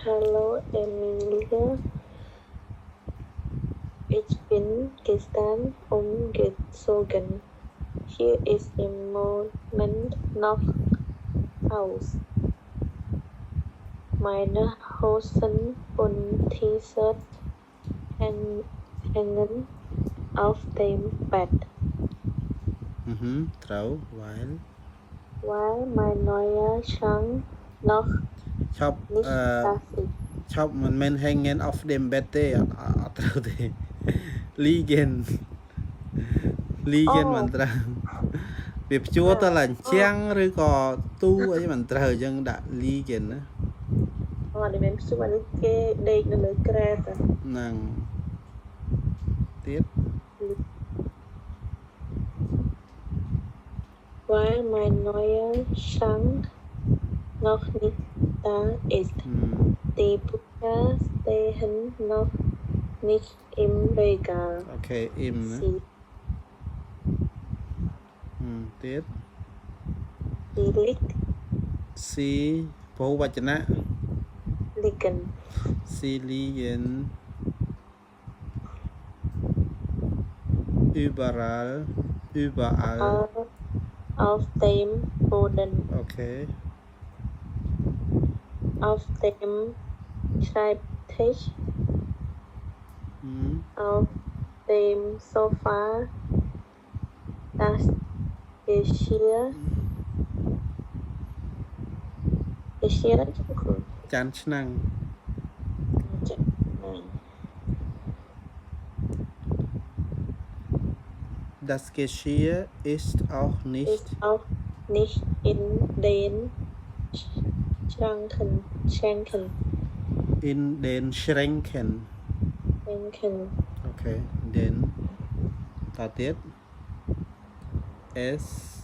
Hallo Emilia, ich bin gestern umgezogen. Hier ist im Moment noch aus. Meine Hosen und T-Shirt hängen auf dem Bett, trâu weil mein neuer Schrank noch chop nicht da ist. chop mình men hanging off them bed trâu thì ligen mình Oh, trâu việc chúa ta là chăng rồi có tu ấy mình trâu dân đã ligen á để mình chụp ảnh cái đây là lời Greta. nàng tiếp Weil mein neuer Schrank noch nicht da ist. Die Bücher stehen noch nicht im Regal. ok im nữa Sie tiếp liegt, si phô bạch chana liegen. si ligen überall Auf dem Boden, ok auf dem Schreibtisch, auf dem Sofa, das Geschirr là chữ khử. chan năng Das Geschirr ist auch nicht in den Schränken. in den Schränken. Okay, den ta tiếp. Es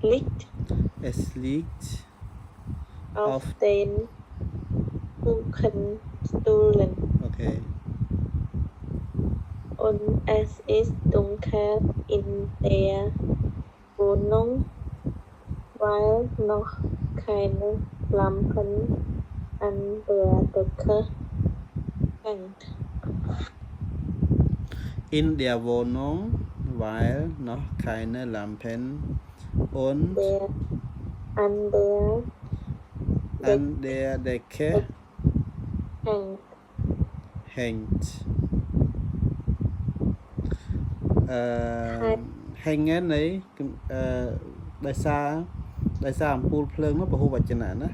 liegt auf den Kuchenstühlen. Okay. Und es ist dunkel in der Wohnung, weil noch keine Lampen an der Decke hängt. In der Wohnung, weil noch keine Lampen und an der Decke hängt. Hängen ấy đại sa ampoule ភ្លើង nó ពហុវចនៈណា